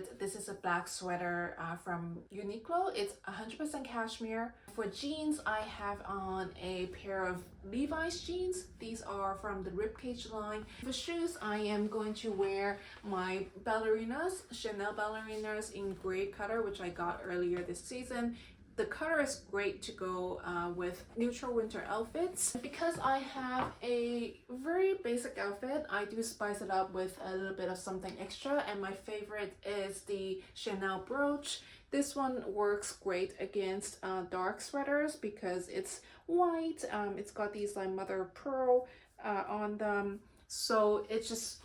favorite. This is a black sweater from Uniqlo. It's 100% cashmere. For jeans, I have on a pair of Levi's jeans. These are from the ribcage line. For shoes, I am going to wear my ballerinas, Chanel ballerinas in gray color, which I got earlier this season. The color is great to go with neutral winter outfits. Because I have a very basic outfit, I do spice it up with a little bit of something extra, and my favorite is the Chanel brooch. This one works great against dark sweaters because it's white. It's got these like mother of pearl on them, so it just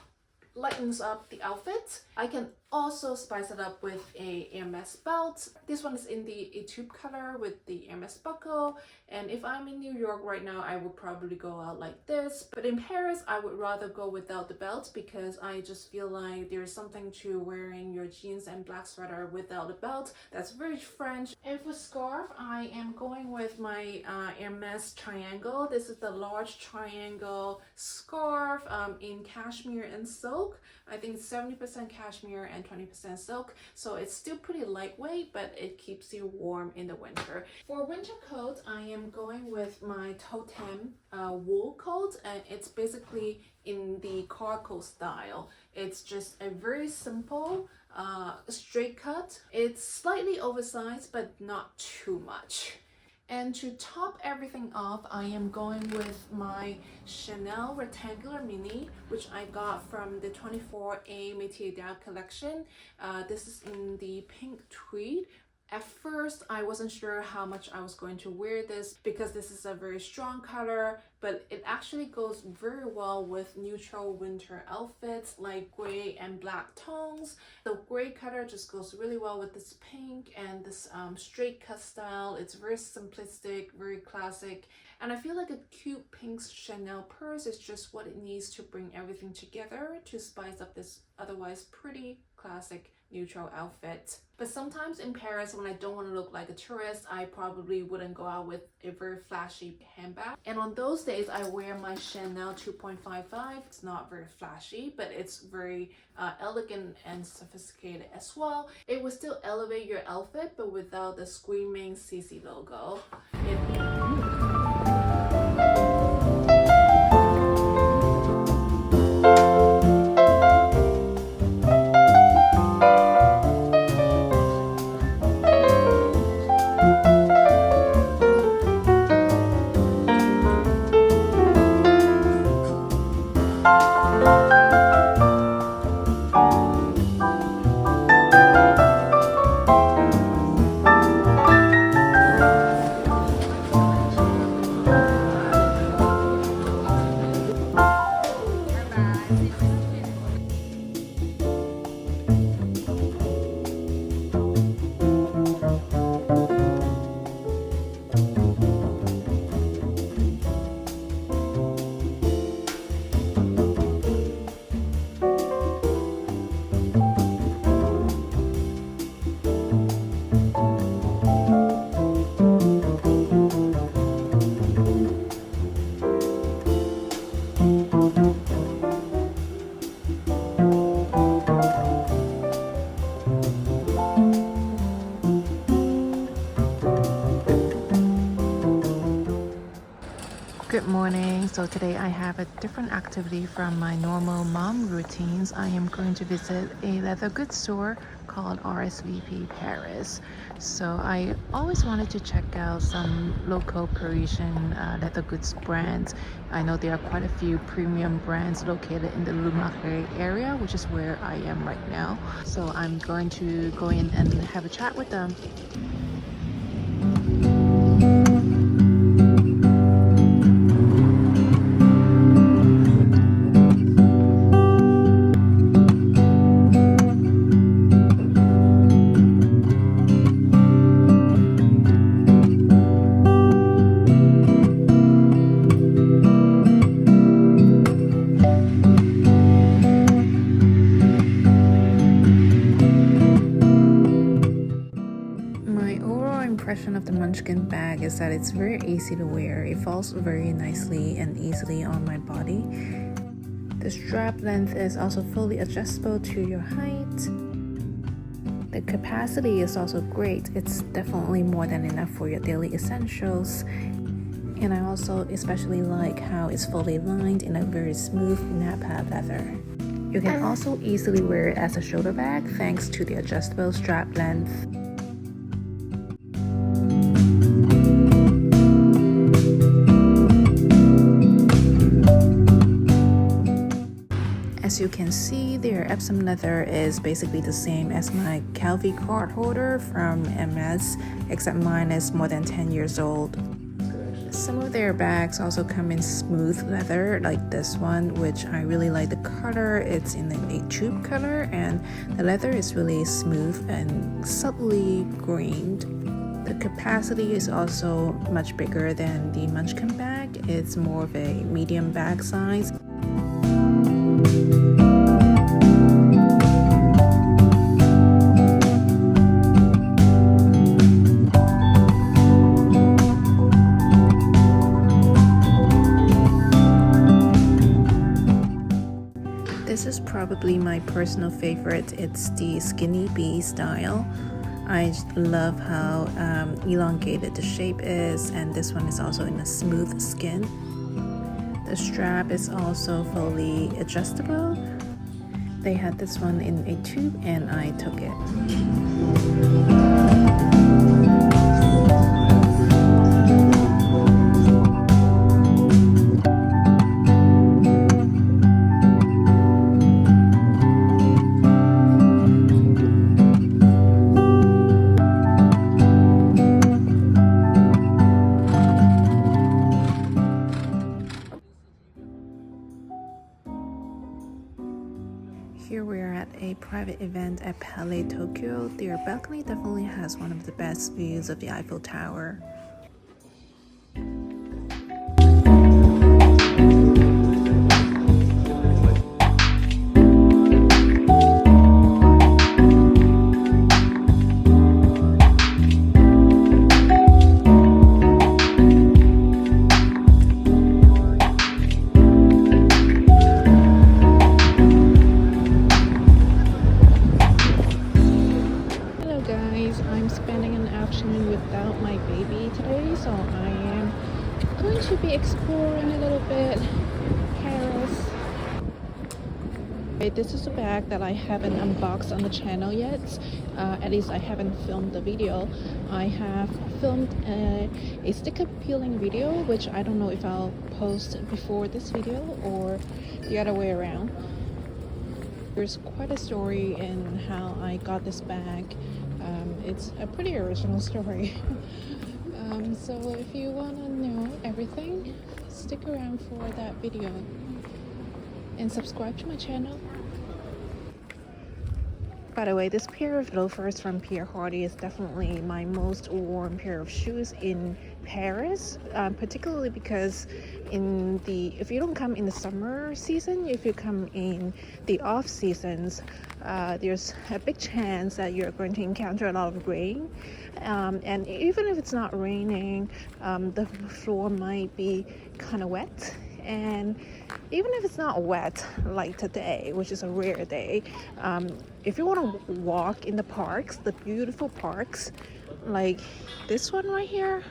lightens up the outfit. I can also spice it up with a Hermès belt. This one is in the Étoupe color with the Hermès buckle, and if I'm in New York right now, I would probably go out like this, but in Paris I would rather go without the belt because I just feel like there's something to wearing your jeans and black sweater without a belt. That's very French. And for scarf, I am going with my Hermès triangle. This is the large triangle scarf in cashmere and silk. I think it's 70% cashmere and 20% silk, so it's still pretty lightweight, but it keeps you warm in the winter. For winter coat, I am going with my Totem wool coat, and it's basically in the cargo style. It's just a very simple straight cut. It's slightly oversized, but not too much. And to top everything off, I am going with my Chanel Rectangular Mini, which I got from the 24A Métier d'Art collection. This is in the pink tweed. At first, I wasn't sure how much I was going to wear this because this is a very strong color, but it actually goes very well with neutral winter outfits like gray and black tones. The gray color just goes really well with this pink and this straight cut style. It's very simplistic, very classic, and I feel like a cute pink Chanel purse is just what it needs to bring everything together to spice up this otherwise pretty classic neutral outfit. But sometimes in Paris, when I don't want to look like a tourist, I probably wouldn't go out with a very flashy handbag. And on those days, I wear my Chanel 2.55. It's not very flashy, but it's very elegant and sophisticated as well. It will still elevate your outfit, but without the screaming CC logo. Good morning. So today I have a different activity from my normal mom routines. I am going to visit a leather goods store called R.S.V.P Paris. So I always wanted to check out some local Parisian leather goods brands. I know there are quite a few premium brands located in the Le Marais area, which is where I am right now. So I'm going to go in and have a chat with them. Of the Munchkin bag is that it's very easy to wear. It falls very nicely and easily on my body. The strap length is also fully adjustable to your height. The capacity is also great. It's definitely more than enough for your daily essentials. And I also especially like how it's fully lined in a very smooth nappa leather. You can also easily wear it as a shoulder bag thanks to the adjustable strap length. As you can see, their Epsom leather is basically the same as my Calvi card holder from Hermès, except mine is more than 10 years old. Some of their bags also come in smooth leather, like this one, which I really like the color. It's in the Étoupe color, and the leather is really smooth and subtly grained. The capacity is also much bigger than the Munchkin bag. It's more of a medium bag size. This is probably my personal favorite. It's the skinny bee style. I love how elongated the shape is, and this one is also in a smooth skin. The strap is also fully adjustable. They had this one in a tube and I took it. Here we are at a private event at Palais, Tokyo. Their balcony definitely has one of the best views of the Eiffel Tower. I'm spending an afternoon without my baby today, so I am going to be exploring a little bit Paris. This is a bag that I haven't unboxed on the channel yet. At least I haven't filmed the video. I have filmed a sticker peeling video, which I don't know if I'll post before this video or the other way around. There's quite a story in how I got this bag. It's a pretty original story. So if you want to know everything, stick around for that video and subscribe to my channel. By the way, this pair of loafers from Pierre Hardy is definitely my most worn pair of shoes in Paris, particularly because if you don't come in the summer season, if you come in the off seasons, there's a big chance that you're going to encounter a lot of rain, and even if it's not raining, the floor might be kind of wet. And even if it's not wet like today, which is a rare day, if you want to walk in the parks, the beautiful parks like this one right here,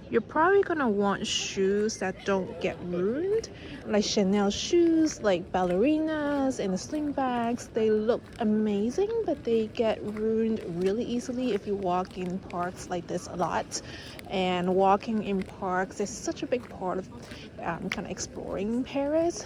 you're probably gonna want shoes that don't get ruined, like Chanel shoes, like ballerinas and the sling bags. They look amazing, but they get ruined really easily if you walk in parks like this a lot. And walking in parks is such a big part of kind of exploring Paris.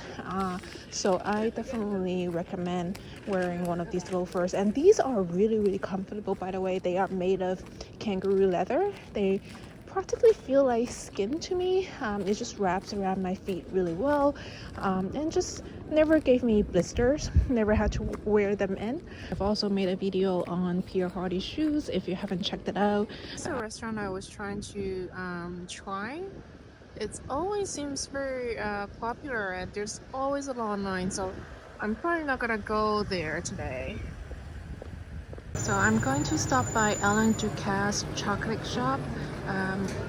So I definitely recommend wearing one of these loafers. And these are really, really comfortable, by the way. They are made of kangaroo leather. They practically feel like skin to me. It just wraps around my feet really well, and just never gave me blisters, never had to wear them in. I've also made a video on Pierre Hardy shoes if you haven't checked it out. It's a restaurant I was trying to try. It always seems very popular, and there's always a long line, so I'm probably not gonna go there today. So I'm going to stop by Alain Ducasse's chocolate shop.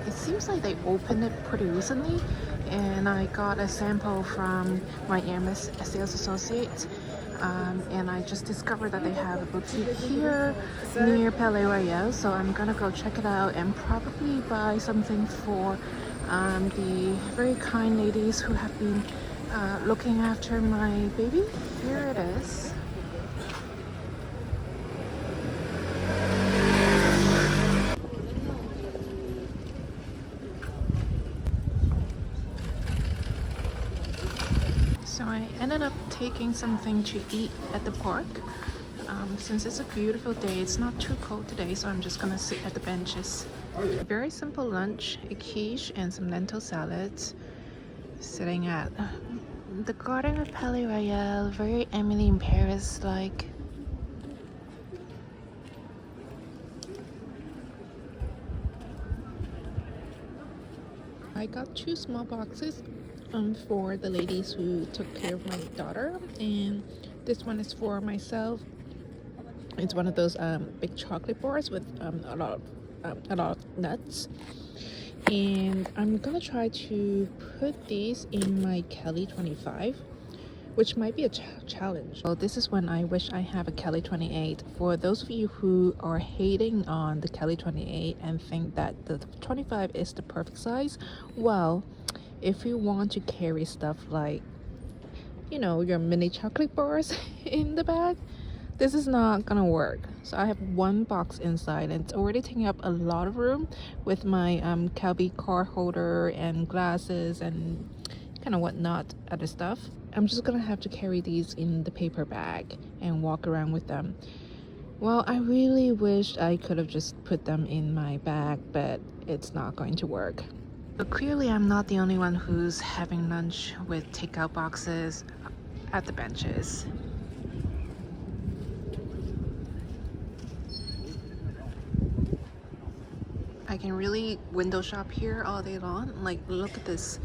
It seems like they opened it pretty recently, and I got a sample from my Hermès sales associate. and I just discovered that they have a boutique here near Palais Royal, so I'm gonna go check it out and probably buy something for the very kind ladies who have been looking after my baby. Here it is. So I ended up taking something to eat at the park. Since it's a beautiful day, it's not too cold today, so I'm just gonna sit at the benches. A very simple lunch, a quiche and some lentil salads. Sitting at the garden of Palais Royal, very Emily in Paris like. I got 2 small boxes for the ladies who took care of my daughter, and this one is for myself. It's one of those big chocolate bars with a lot of nuts, and I'm gonna try to put these in my Kelly 25, which might be a challenge. So this is when I wish I have a Kelly 28. For those of you who are hating on the Kelly 28 and think that the 25 is the perfect size, well, if you want to carry stuff like, you know, your mini chocolate bars in the bag, this is not gonna work. So I have 1 box inside, and it's already taking up a lot of room with my Calbee card holder and glasses and kind of whatnot other stuff. I'm just gonna have to carry these in the paper bag and walk around with them. Well, I really wish I could have just put them in my bag, but it's not going to work. So clearly I'm not the only one who's having lunch with takeout boxes at the benches. I can really window shop here all day long. Like, look at this.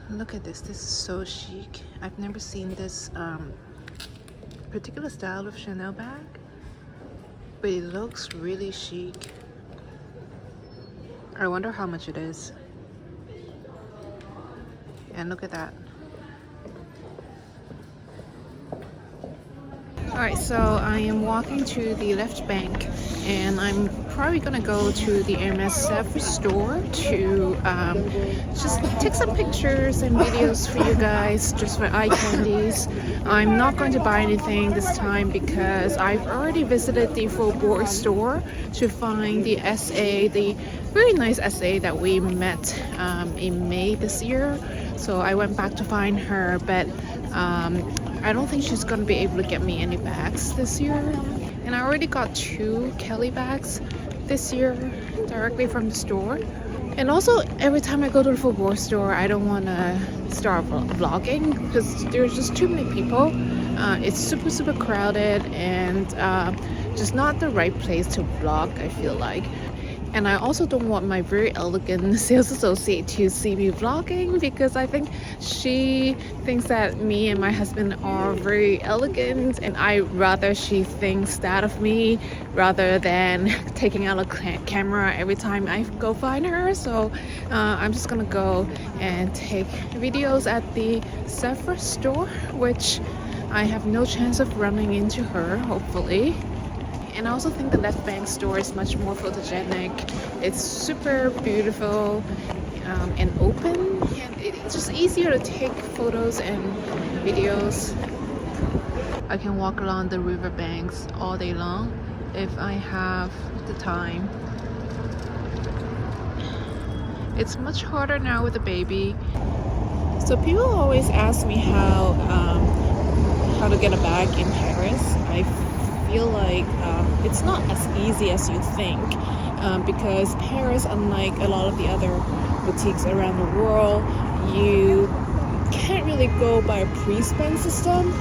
Look at this. This is so chic. I've never seen this particular style of Chanel bag, but it looks really chic. I wonder how much it is. And look at that. Alright, so I am walking to the left bank, and I'm probably gonna go to the Hermès Sèvres store to just take some pictures and videos for you guys, just for eye candies. I'm not going to buy anything this time because I've already visited the Faubourg store to find the SA, the very nice SA that we met in May this year. So I went back to find her, but I don't think she's gonna be able to get me any bags this year. And I already got 2 Kelly bags this year directly from the store. And also, every time I go to the Faubourg store, I don't want to start vlogging because there's just too many people. It's super crowded, and just not the right place to vlog, I feel like. And I also don't want my very elegant sales associate to see me vlogging, because I think she thinks that me and my husband are very elegant, and I rather she thinks that of me rather than taking out a camera every time I go find her. So I'm just gonna go and take videos at the Sèvres store, which I have no chance of running into her, hopefully. And I also think the left bank store is much more photogenic. It's super beautiful and open, and it's just easier to take photos and videos. I can walk along the river banks all day long if I have the time. It's much harder now with a baby. So people always ask me how to get a bag in Paris. I feel like it's not as easy as you think, because Paris, unlike a lot of the other boutiques around the world, you can't really go by a pre-spend system.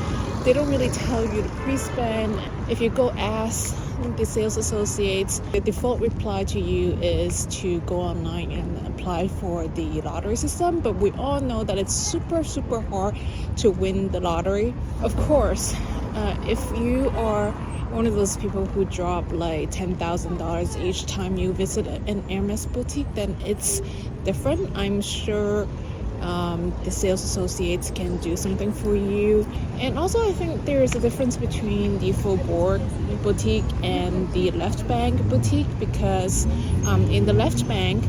They don't really tell you to pre-spend. If you go ask the sales associates, the default reply to you is to go online and apply for the lottery system. But we all know that it's super hard to win the lottery. Of course, if you are one of those people who drop like $10,000 each time you visit an Hermès boutique, then it's different. I'm sure the sales associates can do something for you And also I think there is a difference between the Faubourg boutique and the Left Bank boutique, because in the Left Bank,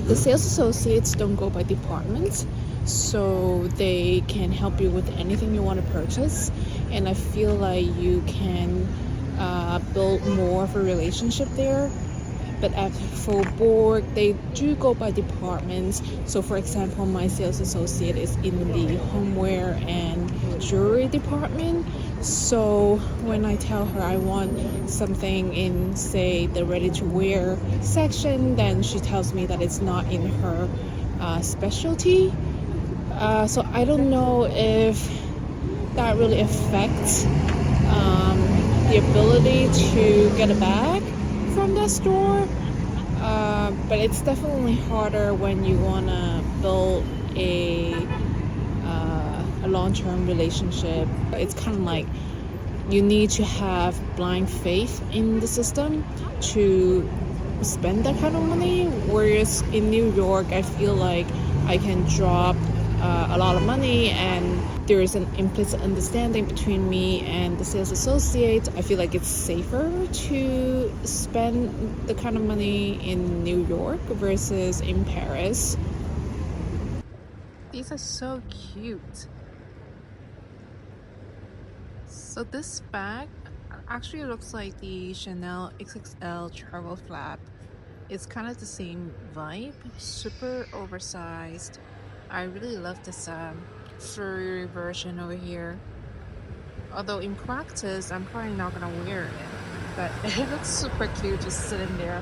the sales associates don't go by departments, so they can help you with anything you want to purchase, and I feel like you can build more of a relationship there. But at Faubourg, they do go by departments. So for example, my sales associate is in the homeware and jewelry department. So when I tell her I want something in, say, the ready-to-wear section, then she tells me that it's not in her specialty. So I don't know if that really affects the ability to get a bag from that store, but it's definitely harder when you want to build a long-term relationship. It's kind of like you need to have blind faith in the system to spend that kind of money, whereas in New York I feel like I can drop a lot of money and there is an implicit understanding between me and the sales associate. I feel like it's safer to spend the kind of money in New York versus in Paris. These are so cute. So this bag actually looks like the Chanel XXL travel flap. It's kind of the same vibe, super oversized. I really love this furry version over here. Although in practice, I'm probably not gonna wear it, but it looks super cute just sitting there.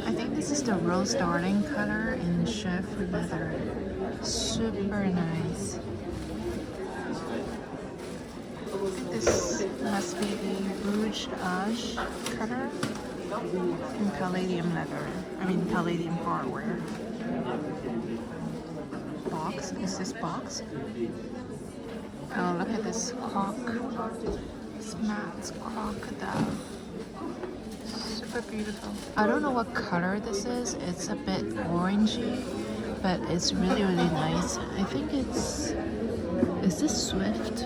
I think this is the rose darling color in Chevre leather. Super nice. This must be the Rouge Age color in palladium leather. I mean palladium hardware. Box? Is this box? Oh, look at this croc. This matte crocodile. Super beautiful. I don't know what color this is. It's a bit orangey, but it's really nice. I think it's... Is this Swift?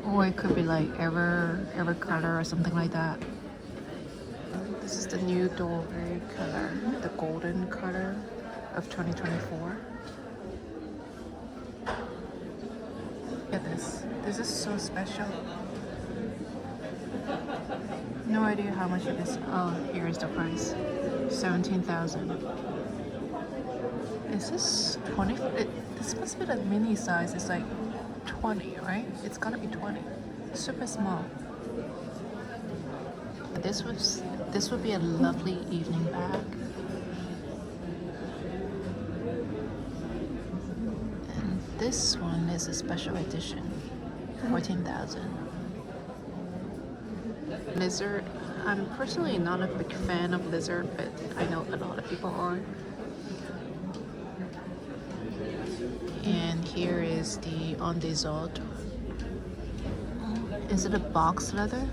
Or it could be like Ever color or something like that. This is the new Doré color, the golden color of 2024. Look at this. This is so special. No idea how much it is. Oh, here's the price. 17,000. Is this 20? This must be the mini size. It's like 20, right? It's gotta be 20. Super small. This would be a lovely evening bag. And this one is a special edition. 14,000. Lizard. I'm personally not a big fan of lizard, but I know a lot of people are. And here is the En Désordre. Is it a box leather?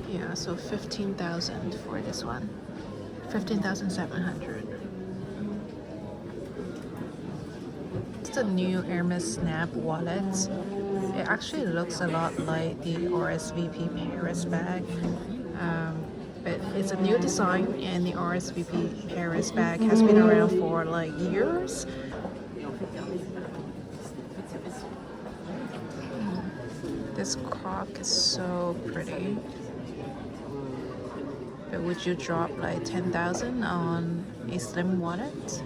Yeah, so 15,000 for this one. 15,700. It's a new Hermès Snap wallet. It actually looks a lot like the R.S.V.P Paris bag, but it's a new design, and the R.S.V.P Paris bag has been around for like years. This croc is so pretty. But would you drop like 10,000 on a slim wallet?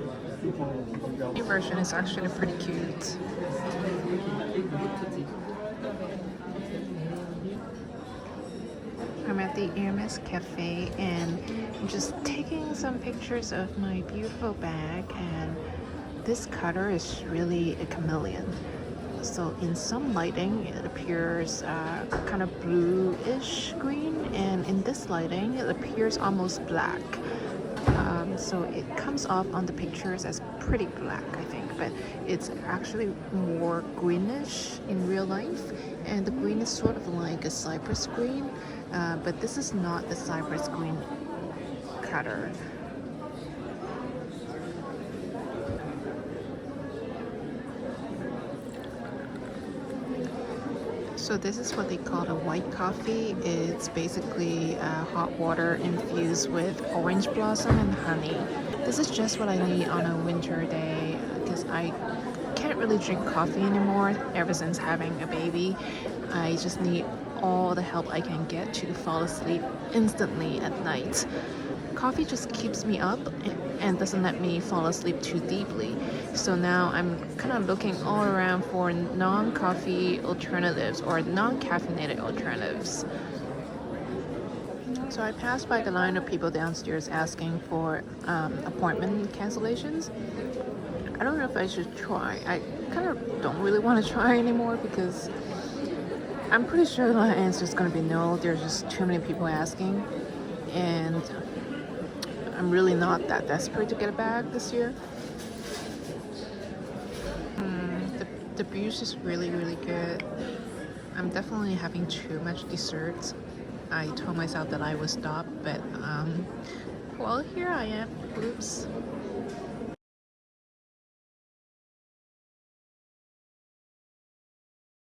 The version is actually pretty cute. I'm at the Hermes Cafe and I'm just taking some pictures of my beautiful bag, and this color is really a chameleon. So in some lighting it appears kind of bluish green, and in this lighting it appears almost black. so it comes off on the pictures as pretty black, I think, but it's actually more greenish in real life, and the green is sort of like a cypress green, but this is not the cypress green color. So this is what they call a white coffee. It's basically hot water infused with orange blossom and honey. This is just what I need on a winter day because I can't really drink coffee anymore ever since having a baby. I just need all the help I can get to fall asleep instantly at night. Coffee just keeps me up and doesn't let me fall asleep too deeply. So now I'm kind of looking all around for non-coffee alternatives or non-caffeinated alternatives. So I passed by the line of people downstairs asking for appointment cancellations. I don't know if I should try. I kind of don't really want to try anymore because I'm pretty sure the answer is going to be no. There's just too many people asking, and I'm really not that desperate to get a bag this year. The views is really good. I'm definitely having too much dessert. I told myself that I would stop, but well, here I am. Oops.